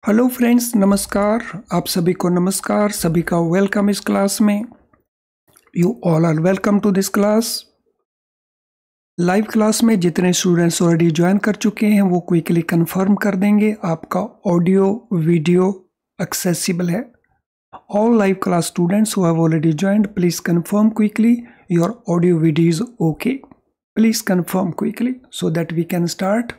Hello friends, नमस्कार। आप सभी को नमस्कार, सभी का वेलकम इस क्लास में। You all are welcome to this class. Live class में जितने स्टूडेंट्स ऑलरेडी ज्वाइन कर चुके हैं वो क्विकली कंफर्म कर देंगे आपका ऑडियो वीडियो एक्सेसिबल है। All live class students who have already joined, please confirm quickly your audio video is okay. Please confirm quickly so that we can start.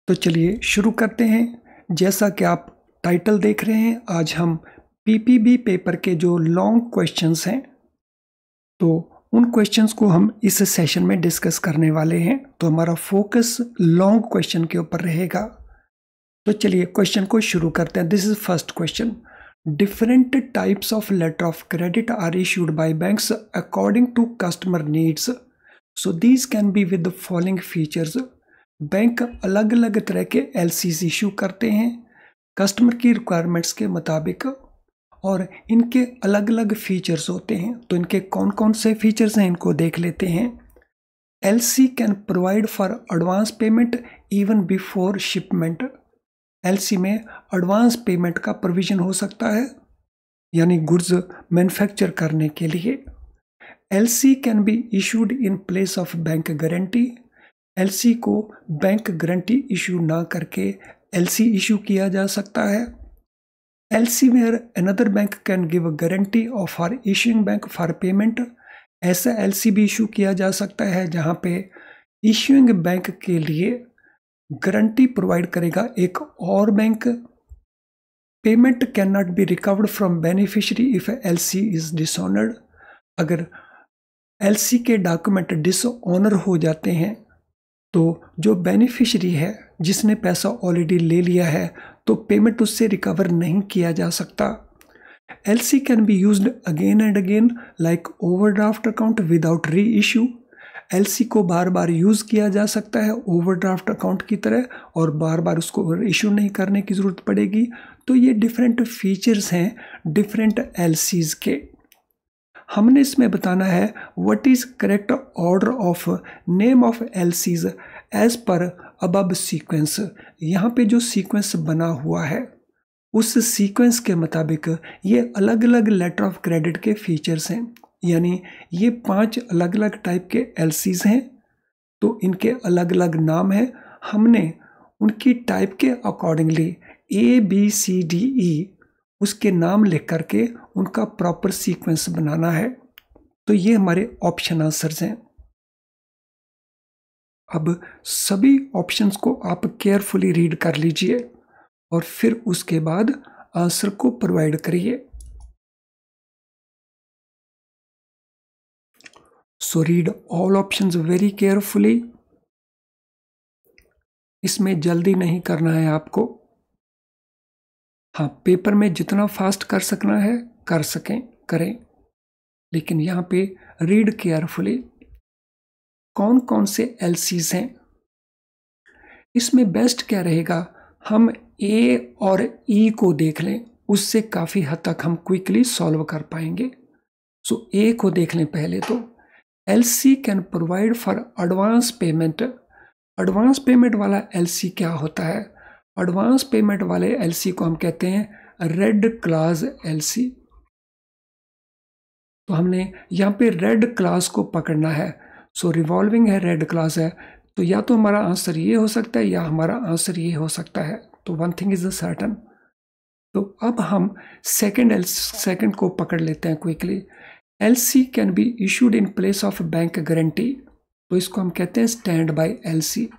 तो चलिए शुरू करते हैं। जैसा कि आप टाइटल देख रहे हैं, आज हम पीपीबी पेपर के जो लॉन्ग क्वेश्चंस हैं तो उन क्वेश्चंस को हम इस सेशन में डिस्कस करने वाले हैं। तो हमारा फोकस लॉन्ग क्वेश्चन के ऊपर रहेगा। तो चलिए क्वेश्चन को शुरू करते हैं। This is first question. Different types of letter of credit are issued by banks according to customer needs. So these can be with the following features. Bank अलग अलग तरह के एलसीज इशू करते हैं कस्टमर की रिक्वायरमेंट्स के मुताबिक, और इनके अलग अलग फीचर्स होते हैं। तो इनके कौन कौन से फीचर्स हैं इनको देख लेते हैं। LC can provide for advance payment even before shipment. LC में एडवांस पेमेंट का प्रोविजन हो सकता है, यानी गुड्स मैन्युफैक्चर करने के लिए। LC can be issued in place of bank guarantee. LC को बैंक गारंटी इशू ना करके एलसी इशू किया जा सकता है। LC where another bank can give guarantee of for issuing bank for payment. ऐसा एलसी भी इशू किया जा सकता है जहां पे इशूइंग बैंक के लिए गारंटी प्रोवाइड करेगा एक और bank. Payment can not be recovered from beneficiary if LC is dishonoured. अगर एलसी के डॉक्यूमेंट डिसऑनर हो जाते हैं तो जो बेनिफिशियरी है जिसने पैसा ऑलरेडी ले लिया है तो पेमेंट उससे रिकवर नहीं किया जा सकता। LC can be used again and again like overdraft account without री इशू। एलसी को बार बार यूज किया जा सकता है ओवरड्राफ्ट अकाउंट की तरह, और बार बार उसको इशू नहीं करने की जरूरत पड़ेगी। तो ये डिफरेंट फीचर्स हैं डिफरेंट एलसीज के। हमने इसमें बताना है what is correct order of name of LCs as per above sequence. यहाँ पे जो सीक्वेंस बना हुआ है उस सीक्वेंस के मुताबिक ये अलग अलग लेटर ऑफ क्रेडिट के फीचर्स हैं, यानी ये 5 अलग अलग टाइप के एलसीज हैं। तो इनके अलग अलग नाम हैं। हमने उनकी टाइप के अकॉर्डिंगली ABCDE उसके नाम लिख करके उनका प्रॉपर सीक्वेंस बनाना है। तो ये हमारे ऑप्शन आंसर्स हैं। अब सभी ऑप्शंस को आप केयरफुली रीड कर लीजिए और फिर उसके बाद आंसर को प्रोवाइड करिए। So read all options very carefully. इसमें जल्दी नहीं करना है आपको। हाँ, पेपर में जितना फास्ट कर सकना है कर सकें करें, लेकिन यहाँ पे रीड केयरफुली। कौन कौन से एलसीज हैं इसमें बेस्ट क्या रहेगा, हम ए और ई को देख लें, उससे काफ़ी हद तक हम क्विकली सॉल्व कर पाएंगे। सो ए को देख लें पहले। तो LC can provide for advance payment. Advance payment वाला एलसी क्या होता है? एडवांस पेमेंट वाले एलसी को हम कहते हैं रेड क्लास एलसी। तो हमने यहाँ पे रेड क्लास को पकड़ना है। सो रिवॉल्विंग है, रेड क्लास है, तो या तो हमारा आंसर ये हो सकता है या हमारा आंसर ये हो सकता है। तो वन थिंग इज सर्टन। तो अब हम सेकंड को पकड़ लेते हैं quickly. LC can be issued in place of bank guarantee. तो इसको हम कहते हैं स्टैंड बाय एलसी।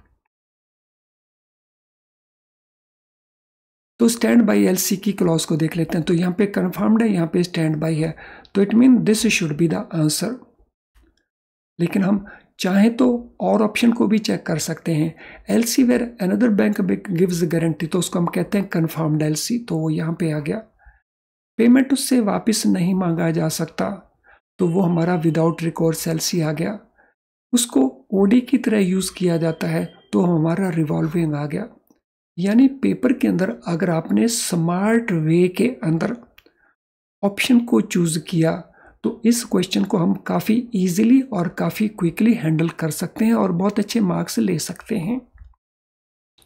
तो स्टैंड बाई एलसी की क्लॉज को देख लेते हैं। तो यहाँ पे कंफर्म्ड है, यहाँ पे स्टैंड बाई है, तो it mean this should be the answer. लेकिन हम चाहें तो और ऑप्शन को भी चेक कर सकते हैं। LC where another bank gives guarantee, तो उसको हम कहते हैं कंफर्म्ड एलसी। तो वो यहाँ पे आ गया। पेमेंट उससे वापस नहीं मांगा जा सकता, तो वो हमारा विदाउट रिकोर्स एलसी आ गया। उसको ओडी की तरह यूज किया जाता है, तो हमारा रिवॉल्विंग आ गया। यानी पेपर के अंदर अगर आपने स्मार्ट वे के अंदर ऑप्शन को चूज किया तो इस क्वेश्चन को हम काफ़ी इजीली और काफ़ी क्विकली हैंडल कर सकते हैं और बहुत अच्छे मार्क्स ले सकते हैं।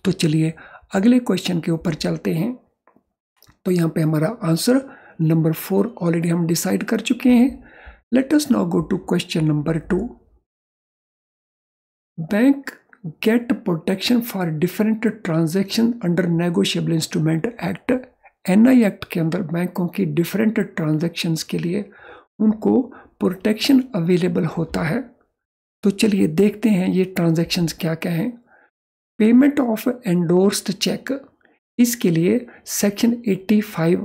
तो चलिए अगले क्वेश्चन के ऊपर चलते हैं। तो यहाँ पे हमारा आंसर नंबर 4 ऑलरेडी हम डिसाइड कर चुके हैं। Let us now go to question number 2। Bank get protection for different transaction under negotiable instrument act. NI act के अंदर बैंकों की डिफरेंट ट्रांजैक्शंस के लिए उनको प्रोटेक्शन अवेलेबल होता है। तो चलिए देखते हैं ये ट्रांजैक्शंस क्या क्या हैं। पेमेंट ऑफ एंडोर्स्ड चेक, इसके लिए सेक्शन 85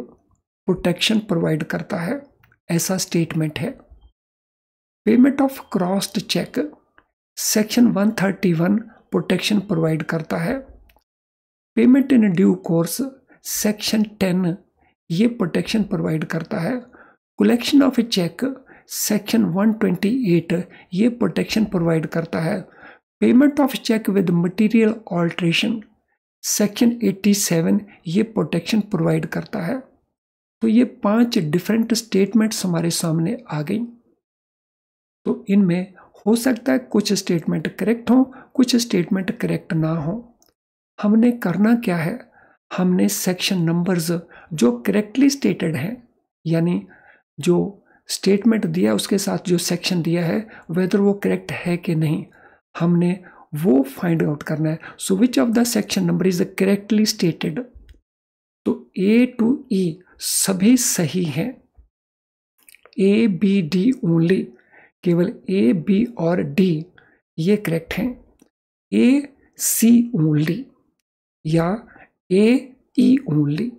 प्रोटेक्शन प्रोवाइड करता है, ऐसा स्टेटमेंट है। Payment of crossed cheque, section 131 protection provide करता है। Payment in due course, section 10 ये प्रोटेक्शन प्रोवाइड करता है। Collection of a cheque, section 128 ये प्रोटेक्शन प्रोवाइड करता है। Payment of cheque with material alteration, section 87 ये प्रोटेक्शन प्रोवाइड करता है। तो ये 5 डिफरेंट स्टेटमेंट्स हमारे सामने आ गई। तो इनमें हो सकता है कुछ स्टेटमेंट करेक्ट हो, कुछ स्टेटमेंट करेक्ट ना हो। हमने करना क्या है, हमने सेक्शन नंबर्स जो करेक्टली स्टेटेड हैं, यानी जो स्टेटमेंट दिया उसके साथ जो सेक्शन दिया है वेदर वो करेक्ट है कि नहीं, हमने वो फाइंड आउट करना है। So which of the section number is correctly stated. तो A to E सभी सही हैं, A B D ओनली, केवल A B और D ये करेक्ट हैं। A C ओनली या A E ओनली।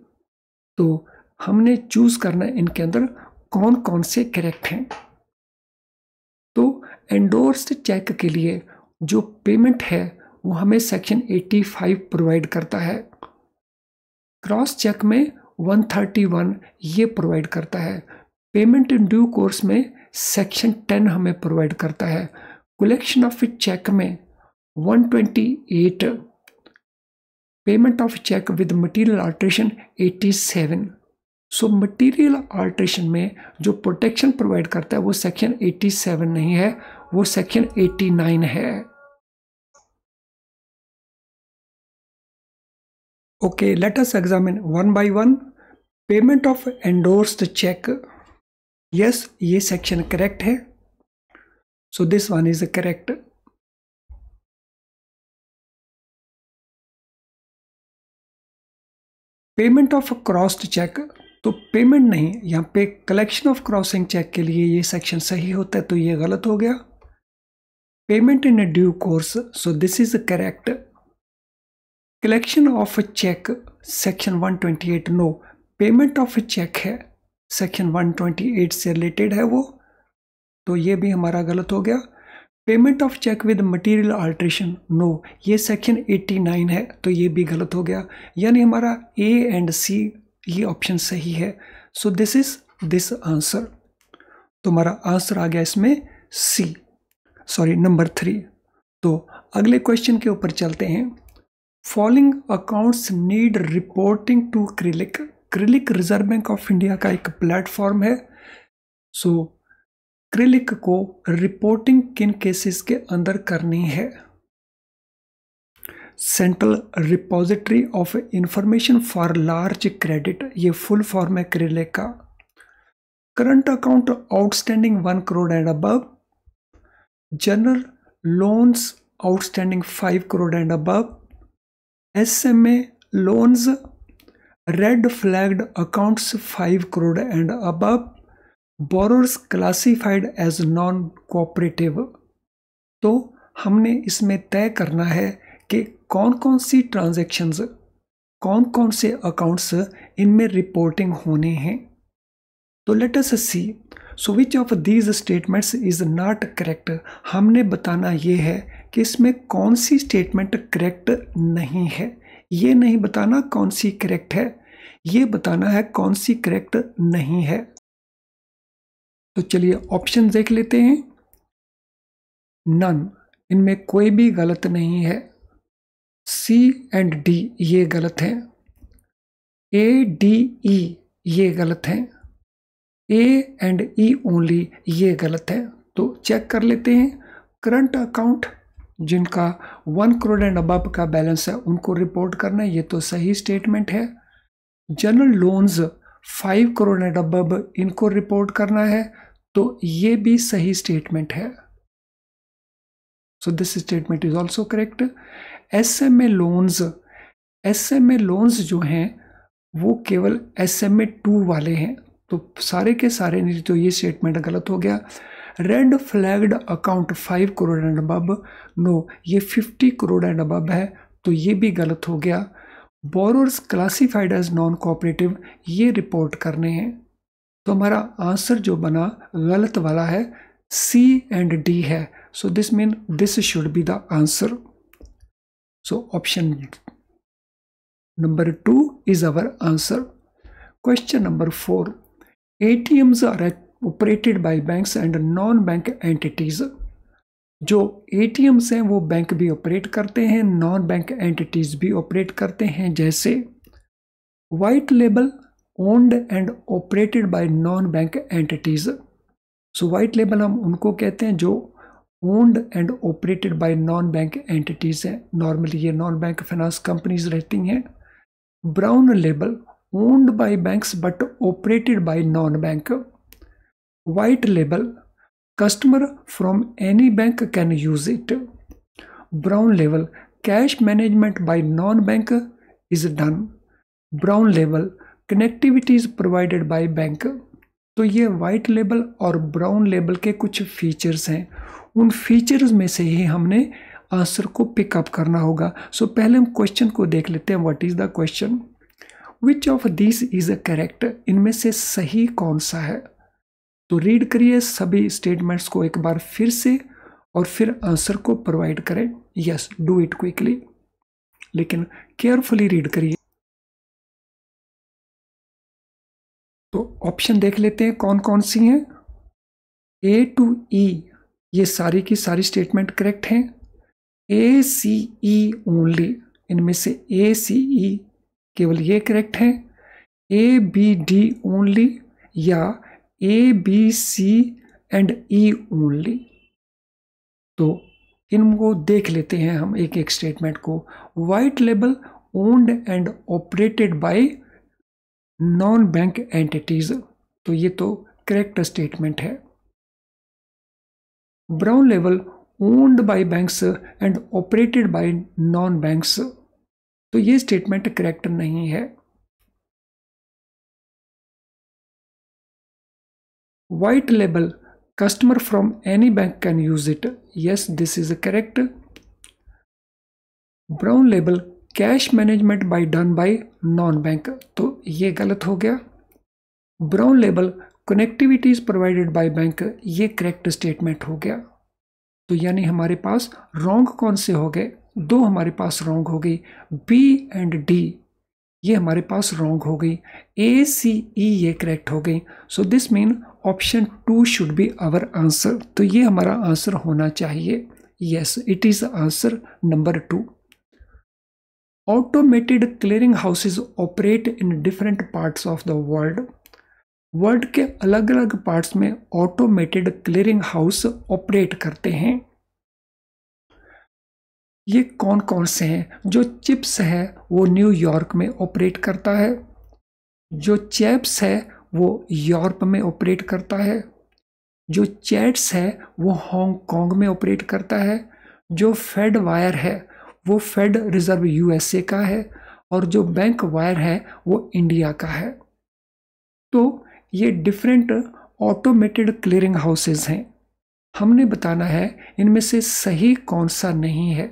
तो हमने चूज करना है इनके अंदर कौन कौन से करेक्ट हैं। तो एंडोर्स्ड चेक के लिए जो पेमेंट है वो हमें सेक्शन 85 प्रोवाइड करता है। क्रॉस चेक में 131 ये प्रोवाइड करता है। पेमेंट इन ड्यू कोर्स में सेक्शन 10 हमें प्रोवाइड करता है। कलेक्शन ऑफ चेक में 128, payment of cheque with material alteration 87। So material alteration में जो प्रोटेक्शन प्रोवाइड करता है वो सेक्शन 87 नहीं है, वो सेक्शन 89 है। Okay, let us examine one by one. Payment of endorsed cheque, yes ये सेक्शन करेक्ट है, so this one is correct. Payment of crossed cheque, तो पेमेंट नहीं, यहाँ पे कलेक्शन ऑफ क्रॉसिंग चेक के लिए ये सेक्शन सही होता है, तो ये गलत हो गया। Payment in a due course, so this is correct. Collection of cheque section 128 no, payment of cheque है, सेक्शन 128 से रिलेटेड है वो, तो ये भी हमारा गलत हो गया। Payment of cheque with material alteration no, ये सेक्शन 89 है, तो ये भी गलत हो गया। यानी हमारा A एंड C ये ऑप्शन सही है। So this is this answer. तो हमारा आंसर आ गया इसमें नंबर 3। तो अगले क्वेश्चन के ऊपर चलते हैं। Following accounts need reporting to क्रिलिक। क्रिलिक reserve bank of India का एक प्लेटफॉर्म है। सो क्रिलिक को रिपोर्टिंग किन केसेस के अंदर करनी है। Central repository of information for large credit, ये फुल फॉर्म है क्रिलिक का। Current account outstanding 1 crore and above, general loans outstanding 5 crore and above, SMA loans, red flagged accounts 5 crore and above, borrowers classified as non cooperative. तो हमने इसमें तय करना है कि कौन कौन सी ट्रांजैक्शंस, कौन कौन से अकाउंट्स इनमें रिपोर्टिंग होने हैं। तो let us see, so which of these statements is not correct. हमने बताना ये है कि इसमें कौन सी स्टेटमेंट करेक्ट नहीं है। ये नहीं बताना कौन सी करेक्ट है, ये बताना है कौन सी करेक्ट नहीं है। तो चलिए ऑप्शन देख लेते हैं। नन, इनमें कोई भी गलत नहीं है। C एंड D ये गलत हैं। A, D, E ये गलत हैं। A एंड E ओनली ये गलत है। तो चेक कर लेते हैं। करंट अकाउंट जिनका 1 करोड़ एंड अबव का बैलेंस है उनको रिपोर्ट करना है, ये तो सही स्टेटमेंट है। General loans 5 crore and above इनको रिपोर्ट करना है, तो ये भी सही स्टेटमेंट है। So this statement is also correct. SMA loans जो हैं वो केवल एसएमए 2 वाले हैं, तो सारे के सारे नहीं, तो ये स्टेटमेंट गलत हो गया। Red flagged account 5 crore and above, no ये 50 करोड़ एंड अबव है, तो ये भी गलत हो गया। Borrowers classified as non cooperative, ये रिपोर्ट करने हैं, तो हमारा आंसर जो बना गलत वाला है, सी एंड डी है। So this mean this should be the answer. So option number 2 is our answer. Question number 4. ATMs are operated by banks and non-bank entities. जो ATMs हैं वो बैंक भी ऑपरेट करते हैं, नॉन बैंक एंटिटीज भी operate करते हैं, जैसे white label owned and operated by non bank entities. So white label हम उनको कहते हैं जो owned and operated by non bank entities हैं, नॉर्मली ये नॉन बैंक फाइनेंस कंपनीज रहती हैं। Brown label owned by banks but operated by non-bank. White label customer from any bank can use it. Brown label cash management by non-bank is done. Brown label connectivity is provided by bank. तो ये white label और brown label के कुछ features हैं, उन features में से ही हमने आंसर को पिकअप करना होगा। सो पहले हम क्वेश्चन को देख लेते हैं। What is the question? Which of this is correct? इनमें से सही कौन सा है? तो रीड करिए सभी स्टेटमेंट्स को एक बार फिर से और फिर आंसर को प्रोवाइड करें। यस, डू इट क्विकली, लेकिन केयरफुली रीड करिए। तो ऑप्शन देख लेते हैं कौन कौन सी हैं। ए टू ई ये सारी की सारी स्टेटमेंट करेक्ट हैं। ए सी ई ओनली, इनमें से ए सी ई केवल ये करेक्ट है। ए बी डी ओनली या A B C and E only. तो इनको देख लेते हैं हम एक एक स्टेटमेंट को। White label owned and operated by non bank entities, तो ये तो करेक्ट स्टेटमेंट है। Brown label owned by banks and operated by non banks, तो ये स्टेटमेंट करेक्ट नहीं है। White label customer from any bank can use it, yes this is correct. Brown label cash management by done by non bank, तो ये गलत हो गया। Brown label connectivity is provided by bank, ये correct statement हो गया। तो यानी हमारे पास रॉन्ग कौन से हो गए? दो हमारे पास रॉन्ग हो गई। बी एंड डी ये हमारे पास रॉन्ग हो गई। ए सी ई ये करेक्ट हो गई। So this mean option 2 should be our answer. तो ये हमारा आंसर होना चाहिए। Yes, it is answer number 2। Automated clearing houses operate in different parts of the world. World के अलग अलग पार्ट्स में ऑटोमेटेड क्लियरिंग हाउस ऑपरेट करते हैं। ये कौन कौन से हैं? जो चिप्स है वो न्यूयॉर्क में ऑपरेट करता है। जो चैप्स है वो यूरोप में ऑपरेट करता है। जो चैट्स है वो हांगकांग में ऑपरेट करता है। जो फेड वायर है वो फेड रिजर्व यूएसए का है। और जो बैंक वायर है वो इंडिया का है। तो ये डिफरेंट ऑटोमेटेड क्लियरिंग हाउसेज हैं। हमने बताना है इनमें से सही कौन सा नहीं है,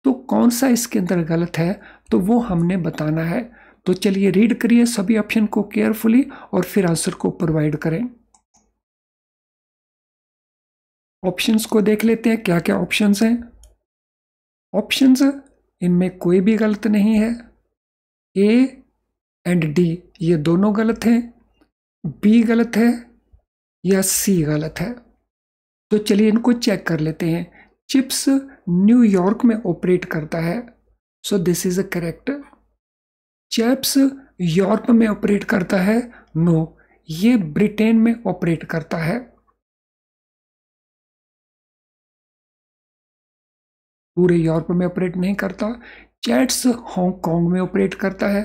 तो कौन सा इसके अंदर गलत है तो वो हमने बताना है। तो चलिए रीड करिए सभी ऑप्शन को केयरफुली और फिर आंसर को प्रोवाइड करें। ऑप्शंस को देख लेते हैं क्या क्या ऑप्शंस हैं। ऑप्शंस इनमें कोई भी गलत नहीं है। ए एंड डी ये दोनों गलत हैं। बी गलत है या सी गलत है। तो चलिए इनको चेक कर लेते हैं। चिप्स न्यूयॉर्क में ऑपरेट करता है, so this is correct. Chaps Europe में ऑपरेट करता है, नो ये ब्रिटेन में ऑपरेट करता है। पूरे यूरोप में ऑपरेट नहीं करता। चैट्स हांगकांग में ऑपरेट करता है।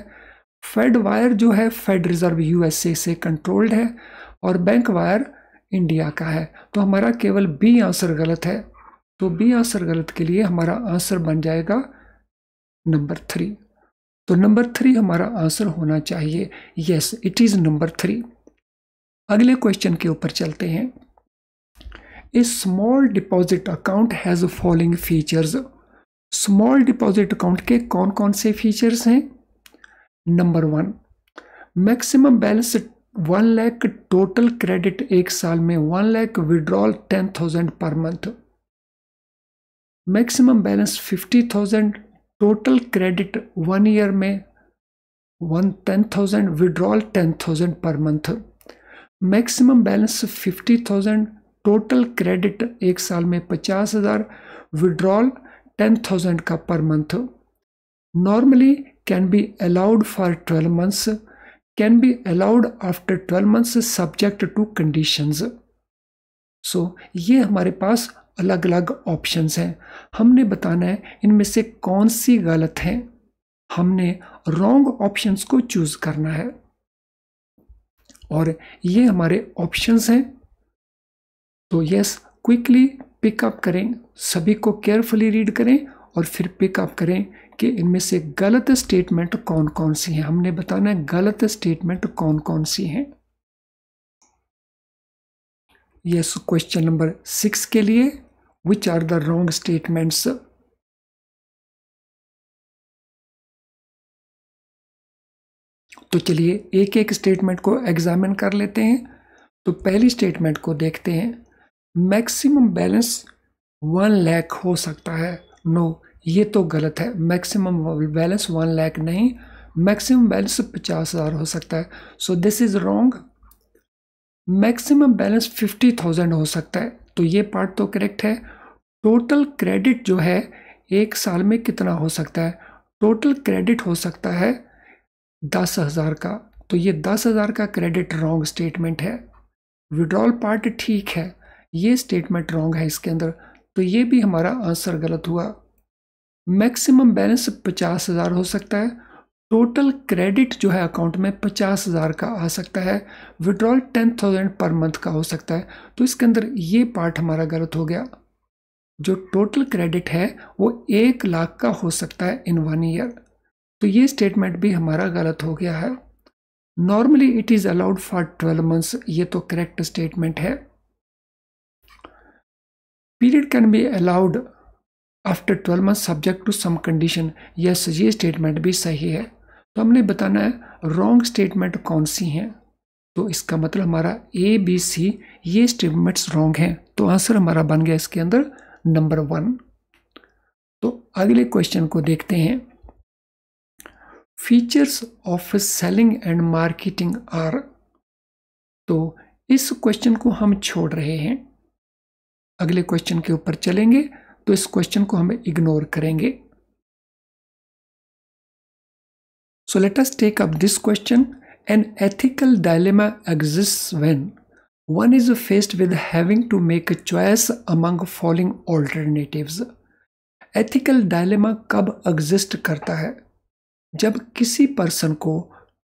फेड वायर जो है फेड रिजर्व यूएसए से कंट्रोल्ड है, और बैंक वायर इंडिया का है। तो हमारा केवल बी आंसर गलत है। तो बी आंसर गलत के लिए हमारा आंसर बन जाएगा नंबर 3। तो नंबर 3 हमारा आंसर होना चाहिए। Yes, it is number 3। अगले क्वेश्चन के ऊपर चलते हैं। A small deposit account has following features. Small deposit account के कौन कौन से फीचर्स हैं? Number 1, maximum balance 1 lakh, total credit एक साल में 1 lakh, withdrawal 10,000 per month. Maximum balance 50,000, total credit 1 year में 10,000, withdrawal 10,000 per month. Maximum balance 50,000, total credit एक साल में 50,000, विड्रॉल 10,000 का per month. Normally can be allowed for 12 months, can be allowed after 12 months subject to conditions. So ये हमारे पास अलग अलग options हैं। हमने बताना है इनमें से कौन सी गलत है। हमने रॉन्ग ऑप्शंस को चूज करना है, और ये हमारे ऑप्शंस हैं। तो यस, क्विकली पिकअप करें, सभी को केयरफुली रीड करें और फिर पिकअप करें कि इनमें से गलत स्टेटमेंट कौन कौन सी हैं। हमने बताना है गलत स्टेटमेंट कौन कौन सी हैं। यस, क्वेश्चन नंबर 6 के लिए which are the wrong statements. तो चलिए एक एक स्टेटमेंट को एग्जामिन कर लेते हैं। तो पहली स्टेटमेंट को देखते हैं। मैक्सिमम बैलेंस 1 लाख हो सकता है। नो, ये तो गलत है। मैक्सिमम बैलेंस 1 लाख नहीं, मैक्सिमम बैलेंस 50,000 हो सकता है। So this is wrong. Maximum balance 50,000 हो सकता है, तो ये पार्ट तो करेक्ट है। टोटल क्रेडिट जो है एक साल में कितना हो सकता है? टोटल क्रेडिट हो सकता है 10,000 का, तो ये 10,000 का क्रेडिट रॉन्ग स्टेटमेंट है। विड्रॉल पार्ट ठीक है, ये स्टेटमेंट रॉन्ग है इसके अंदर, तो ये भी हमारा आंसर गलत हुआ। मैक्सिमम बैलेंस 50,000 हो सकता है, टोटल क्रेडिट जो है अकाउंट में 50,000 का आ सकता है, विड्रॉल 10,000 पर मंथ का हो सकता है, तो इसके अंदर ये पार्ट हमारा गलत हो गया। जो टोटल क्रेडिट है वो 1 लाख का हो सकता है इन 1 ईयर, तो ये स्टेटमेंट भी हमारा गलत हो गया है। Normally it is allowed for 12 months, ये तो करेक्ट स्टेटमेंट है। Period can be allowed after 12 months subject to some condition. Yes, ये स्टेटमेंट भी सही है। तो हमने बताना है रॉन्ग स्टेटमेंट कौन सी हैं। तो इसका मतलब हमारा ए बी सी ये स्टेटमेंट्स रॉन्ग हैं, तो आंसर हमारा बन गया इसके अंदर नंबर 1। तो अगले क्वेश्चन को देखते हैं। Features of selling and marketing are. तो इस क्वेश्चन को हम छोड़ रहे हैं, अगले क्वेश्चन के ऊपर चलेंगे, तो इस क्वेश्चन को हम इग्नोर करेंगे। So let us take up this question. An ethical dilemma exists when one is faced with having to make a choice among following alternatives। Ethical dilemma कब एग्जिस्ट करता है? जब किसी पर्सन को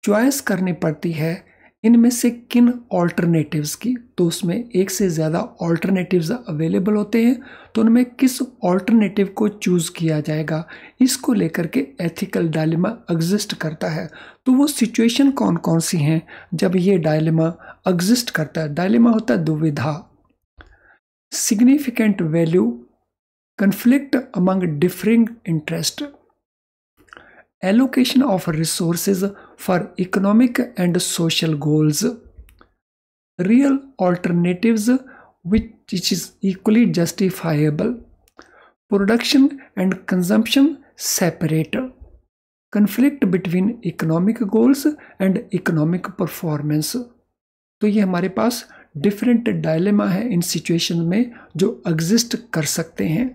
चॉइस करनी पड़ती है इनमें से किन ऑल्टरनेटिव्स की, तो उसमें एक से ज़्यादा ऑल्टरनेटिव्स अवेलेबल होते हैं, तो उनमें किस ऑल्टरनेटिव को चूज़ किया जाएगा, इसको लेकर के एथिकल डायलेमा एग्जिस्ट करता है। तो वो सिचुएशन कौन कौन सी हैं जब ये डायलेमा एग्जिस्ट करता है? डायलेमा होता है दुविधा, significant value, conflict among differing interest, allocation of resources for economic and social goals, real alternatives which is equally justifiable, production and consumption separate, conflict between economic goals and economic performance। तो ये हमारे पास different dilemma है इन situation में जो exist कर सकते हैं।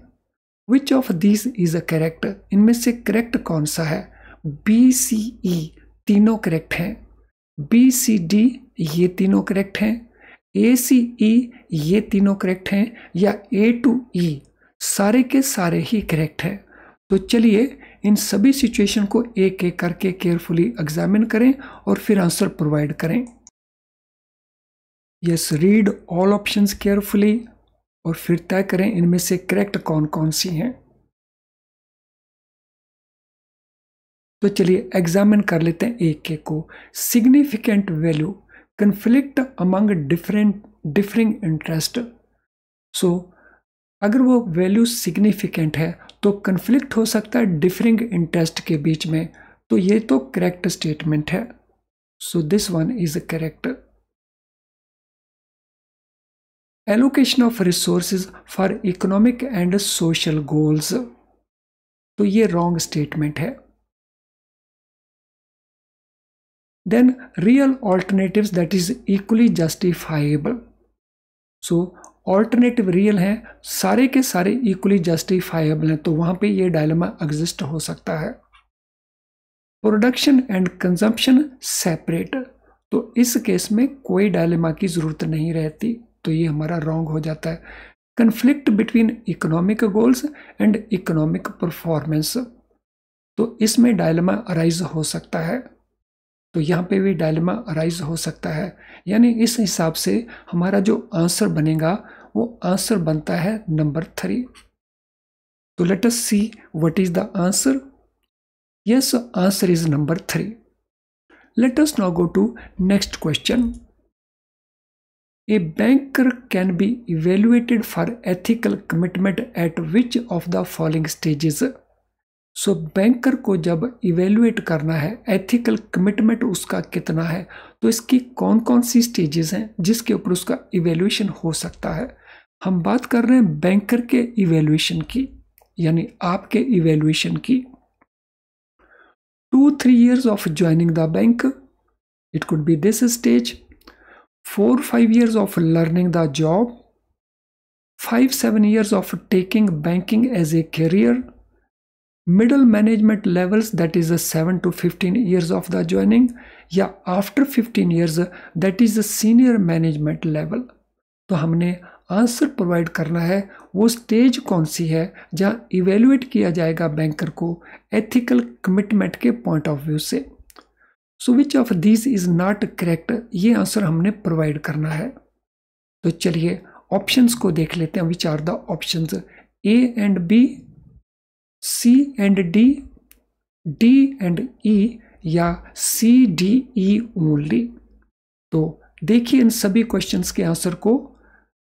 विच of this is a correct? इनमें से करेक्ट कौन सा है? बी सी ई तीनों करेक्ट हैं, बी सी डी ये तीनों करेक्ट हैं, ए सी ई ये तीनों करेक्ट हैं, या ए टू ई सारे के सारे ही करेक्ट है। तो चलिए इन सभी सिचुएशन को एक एक करके केयरफुली एग्जामिन करें और फिर आंसर प्रोवाइड करें। Yes, read all options carefully और फिर तय करें इनमें से करेक्ट कौन कौन सी हैं। तो चलिए एग्जामिन कर लेते हैं एक एक को। Significant value, conflict among differing interest. So अगर वो वैल्यू सिग्निफिकेंट है तो कन्फ्लिक्ट हो सकता है डिफरिंग इंटरेस्ट के बीच में, तो ये तो करेक्ट स्टेटमेंट है। So this one is correct. Allocation of resources for economic and social goals, तो ये रॉन्ग स्टेटमेंट है। Then real alternatives that is equally justifiable. So alternative real हैं, सारे के सारे इक्वली जस्टिफाइबल हैं, तो वहां पे ये डायलेमा एग्जिस्ट हो सकता है। प्रोडक्शन एंड कंजम्पशन सेपरेट, तो इस केस में कोई डायलेमा की जरूरत नहीं रहती, तो ये हमारा रॉन्ग हो जाता है। Conflict between economic goals and economic performance, तो इसमें डायलेमा अराइज हो सकता है, तो यहाँ पे भी डायलेमा अराइज हो सकता है। यानी इस हिसाब से हमारा जो आंसर बनेगा वो आंसर बनता है नंबर 3। तो let us see what is the answer. Yes, answer is number 3। Let us now go to next question. A banker can be evaluated for ethical commitment at which of the following stages? So banker को जब evaluate करना है, ethical commitment उसका कितना है, तो इसकी कौन कौन सी स्टेजेस हैं जिसके ऊपर उसका इवेल्युएशन हो सकता है। हम बात कर रहे हैं बैंकर के इवेल्युएशन की, यानी आपके इवेल्युएशन की। 2-3 years of joining the bank, it could be this stage. 4-5 years of learning the job, 5-7 years of taking banking as a career, middle management levels that is 7 to 15 years of the joining, या after 15 years that is a senior management level। तो हमने answer provide करना है वो stage कौन सी है जहां evaluate किया जाएगा बैंकर को एथिकल कमिटमेंट के पॉइंट ऑफ व्यू से। So which of this is not correct, ये आंसर हमने प्रोवाइड करना है। तो चलिए ऑप्शंस को देख लेते हैं। Which are the options? A and B, C and D, D and E, या सी डी ई ओनली। तो देखिए इन सभी क्वेश्चंस के आंसर को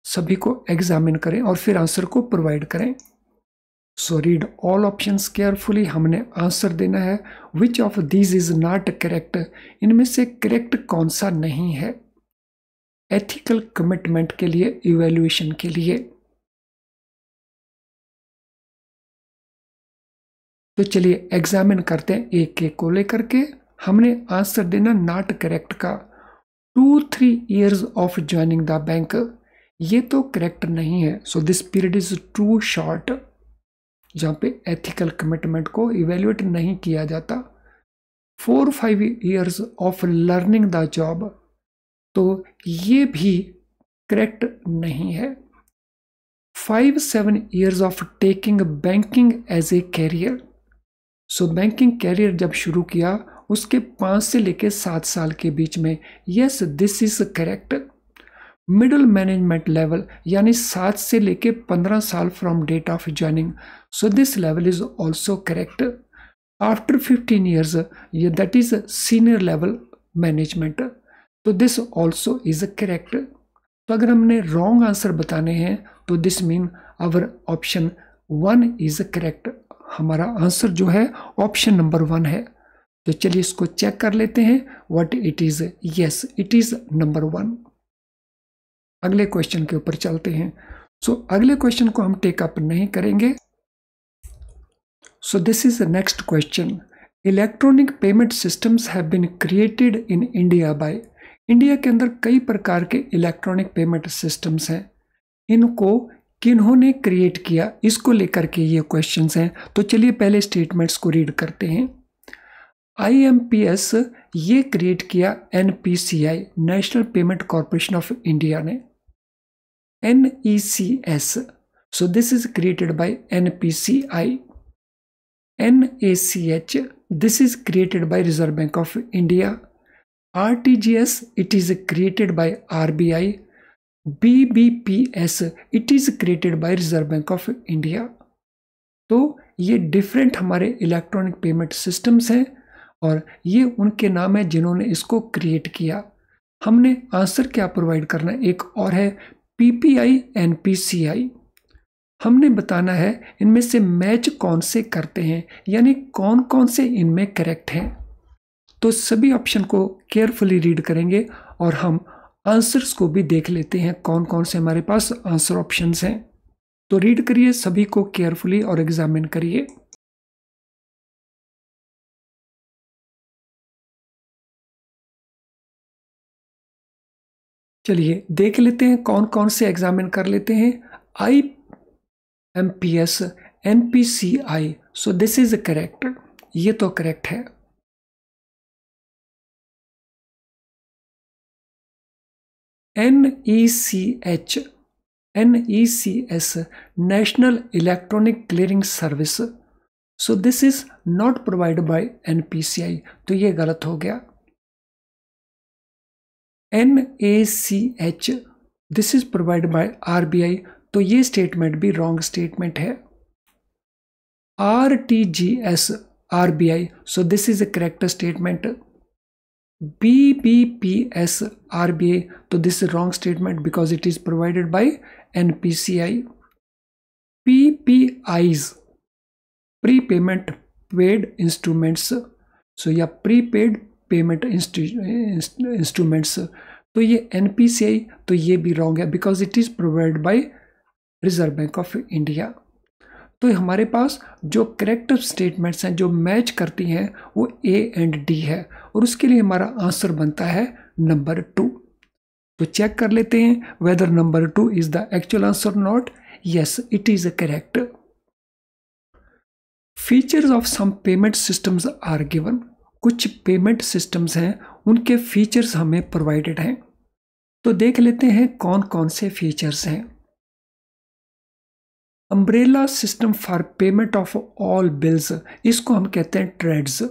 सभी को एग्जामिन करें और फिर आंसर को प्रोवाइड करें। So read all options carefully, हमने आंसर देना है विच of these is not correct, इनमें से करेक्ट कौन सा नहीं है एथिकल कमिटमेंट के लिए, इवैल्यूएशन के लिए। तो चलिए एग्जामिन करते हैं एक एक को लेकर के। हमने आंसर देना नॉट करेक्ट का। 2-3 years of joining the bank, ये तो करेक्ट नहीं है। So this period is too short, जहां पे एथिकल कमिटमेंट को इवेल्युएट नहीं किया जाता। 4-5 years of learning the job, तो ये भी करेक्ट नहीं है। 5-7 years of taking banking as a career, so banking career जब शुरू किया उसके 5 से लेके 7 साल के बीच में, yes this is correct. Middle management level यानी 7 से लेके 15 साल from date of joining, so this level is also correct. After 15 years, ये that is senior level management, तो दिस ऑल्सो इज करेक्ट। तो अगर हमने रॉन्ग आंसर बताने हैं तो this mean our option 1 is correct. हमारा आंसर जो है ऑप्शन नंबर 1 है। तो चलिए इसको चेक कर लेते हैं what it is. Yes, it is number 1। अगले क्वेश्चन के ऊपर चलते हैं। सो अगले क्वेश्चन को हम टेकअप नहीं करेंगे। So this is the next question. Electronic payment systems have been created in India by, India के अंदर कई प्रकार के इलेक्ट्रॉनिक पेमेंट सिस्टम्स हैं, इनको किन्होंने क्रिएट किया, इसको लेकर के ये क्वेश्चंस हैं। तो चलिए पहले स्टेटमेंट्स को रीड करते हैं। IMPS ये क्रिएट किया NPCI, national payment corporation of India ने। NECS So this is created by NPCI. NACH, this is created by Reserve Bank of India. RTGS, it is created by RBI. BBPS, it is created by Reserve Bank of India. तो ये different हमारे electronic payment systems हैं और ये उनके नाम है जिन्होंने इसको क्रिएट किया। हमने आंसर क्या प्रोवाइड करना है, एक और है PPI NPCI। हमने बताना है इनमें से मैच कौन से करते हैं, यानी कौन कौन से इनमें करेक्ट हैं। तो सभी ऑप्शन को केयरफुली रीड करेंगे और हम आंसर्स को भी देख लेते हैं कौन कौन से हमारे पास आंसर ऑप्शंस हैं। तो रीड करिए सभी को केयरफुली और एग्जामिन करिए। चलिए देख लेते हैं कौन कौन से एग्जामिन कर लेते हैं। IMPS NPCI, so this is correct, ये तो करेक्ट है। NECS national electronic clearing service, so this is not provided by NPCI, तो ये गलत हो गया। NACH, this is provided by RBI, तो ये स्टेटमेंट भी रॉन्ग स्टेटमेंट है। RTGS RBI, so this is a correct statement. BBPS RBI, तो this is wrong statement because it is provided by NPCI। PPIs prepayment paid instruments, so या prepaid payment instruments, तो ये NPCI, तो ये भी wrong है because it is provided bye reserve bank of India. तो हमारे पास जो करेक्ट स्टेटमेंट्स हैं जो मैच करती हैं वो A एंड D है और उसके लिए हमारा आंसर बनता है नंबर 2। तो चेक कर लेते हैं whether number 2 is the actual answer not. Yes, it is correct. Features of some payment systems are given, कुछ पेमेंट सिस्टम्स हैं उनके फीचर्स हमें प्रोवाइडेड हैं। तो देख लेते हैं कौन कौन से फीचर्स हैं। Umbrella system for payment of all bills, इसको हम कहते हैं TReDS.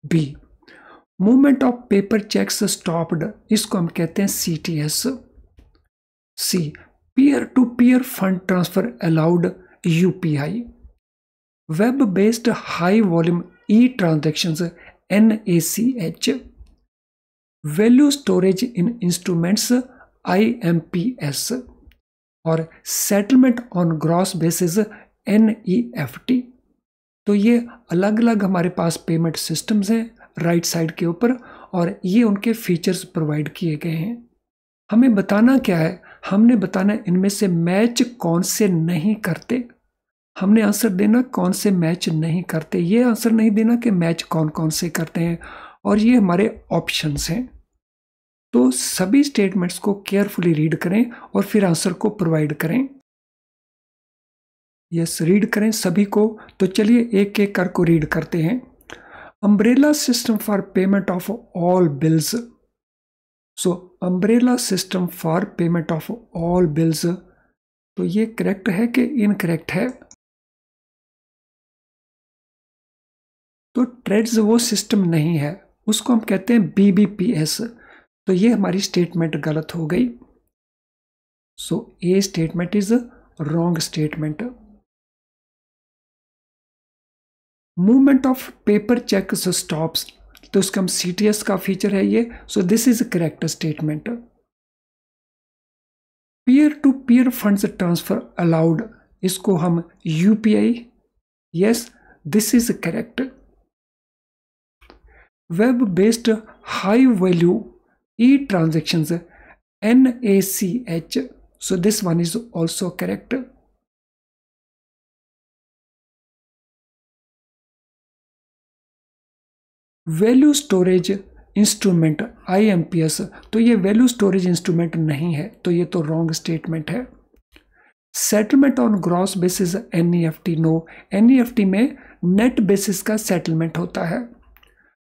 B, movement of paper cheques stopped, इसको हम कहते हैं CTS। C, peer to peer fund transfer allowed, UPI। Web based high volume transactions, NACH। Value storage in instruments, IMPS। और settlement on gross basis, NEFT। तो ये अलग अलग हमारे पास पेमेंट सिस्टम्स हैं राइट साइड के ऊपर और ये उनके फीचर्स प्रोवाइड किए गए हैं। हमें बताना क्या है, हमने बताना इनमें से मैच कौन से नहीं करते। हमने आंसर देना कौन से मैच नहीं करते, ये आंसर नहीं देना कि मैच कौन कौन से करते हैं, और ये हमारे ऑप्शंस हैं। तो सभी स्टेटमेंट्स को केयरफुली रीड करें और फिर आंसर को प्रोवाइड करें। यस, रीड करें सभी को। तो चलिए एक एक कर को रीड करते हैं। Umbrella system for payment of all bills, so umbrella system for payment of all bills, तो ये करेक्ट है कि इनकरेक्ट है। तो ट्रेड्स वो सिस्टम नहीं है, उसको हम कहते हैं BBPS, तो ये हमारी स्टेटमेंट गलत हो गई। So A statement is wrong statement. Movement of paper cheques stops, तो उसका हम CTS का फीचर है ये, so this is correct statement. Peer to peer funds transfer allowed, इसको हम UPI, yes this is correct. Web based high value transactions, NACH, so this one is also correct। Value storage instrument, IMPS, तो ये value storage instrument नहीं है, तो ये तो wrong statement है। Settlement on gross basis, NEFT, no, NEFT में net basis का सेटलमेंट होता है।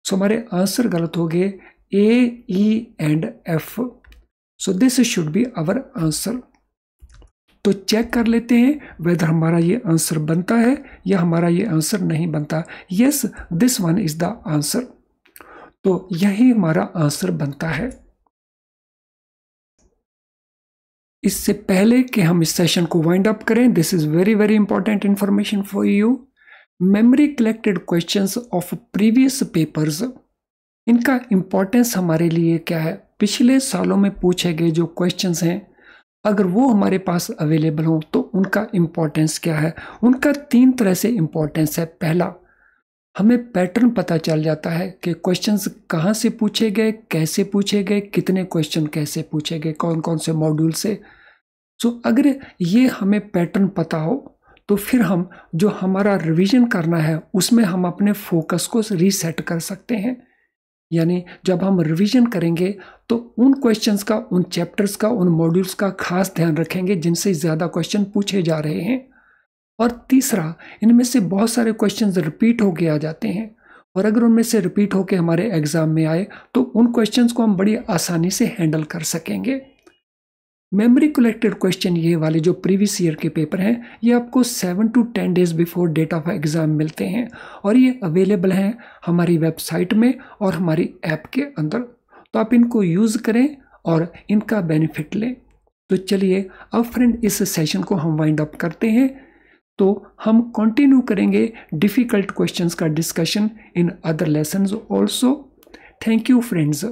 सो हमारे आंसर गलत हो गए A, E and F, so this should be our answer। तो चेक कर लेते हैं वेदर हमारा ये आंसर बनता है या हमारा ये आंसर नहीं बनता। Yes, this one is the answer. तो यही हमारा आंसर बनता है। इससे पहले कि हम इस सेशन को वाइंड अप करें, this is very very important information for you. Memory collected questions of previous papers, इनका इंपॉर्टेंस हमारे लिए क्या है? पिछले सालों में पूछे गए जो क्वेश्चंस हैं, अगर वो हमारे पास अवेलेबल हो तो उनका इंपॉर्टेंस क्या है? उनका 3 तरह से इंपॉर्टेंस है। पहला, हमें पैटर्न पता चल जाता है कि क्वेश्चंस कहाँ से पूछे गए, कैसे पूछे गए, कितने क्वेश्चन कैसे पूछे गए, कौन कौन से मॉड्यूल से। सो अगर ये हमें पैटर्न पता हो तो फिर हम जो हमारा रिवीजन करना है उसमें हम अपने फोकस को रीसेट कर सकते हैं। यानी जब हम रिवीजन करेंगे तो उन क्वेश्चंस का, उन चैप्टर्स का, उन मॉड्यूल्स का खास ध्यान रखेंगे जिनसे ज़्यादा क्वेश्चन पूछे जा रहे हैं। और तीसरा, इनमें से बहुत सारे क्वेश्चंस रिपीट होके आ जाते हैं और अगर उनमें से रिपीट होके हमारे एग्जाम में आए तो उन क्वेश्चंस को हम बड़ी आसानी से हैंडल कर सकेंगे। मेमोरी कलेक्टेड क्वेश्चन ये वाले जो प्रीवियस ईयर के पेपर हैं, ये आपको 7 to 10 days before date of exam मिलते हैं और ये अवेलेबल हैं हमारी वेबसाइट में और हमारी ऐप के अंदर। तो आप इनको यूज़ करें और इनका बेनिफिट लें। तो चलिए अब फ्रेंड इस सेशन को हम वाइंड अप करते हैं। तो हम कंटिन्यू करेंगे डिफ़िकल्ट क्वेश्चंस का discussion in other lessons also. Thank you friends.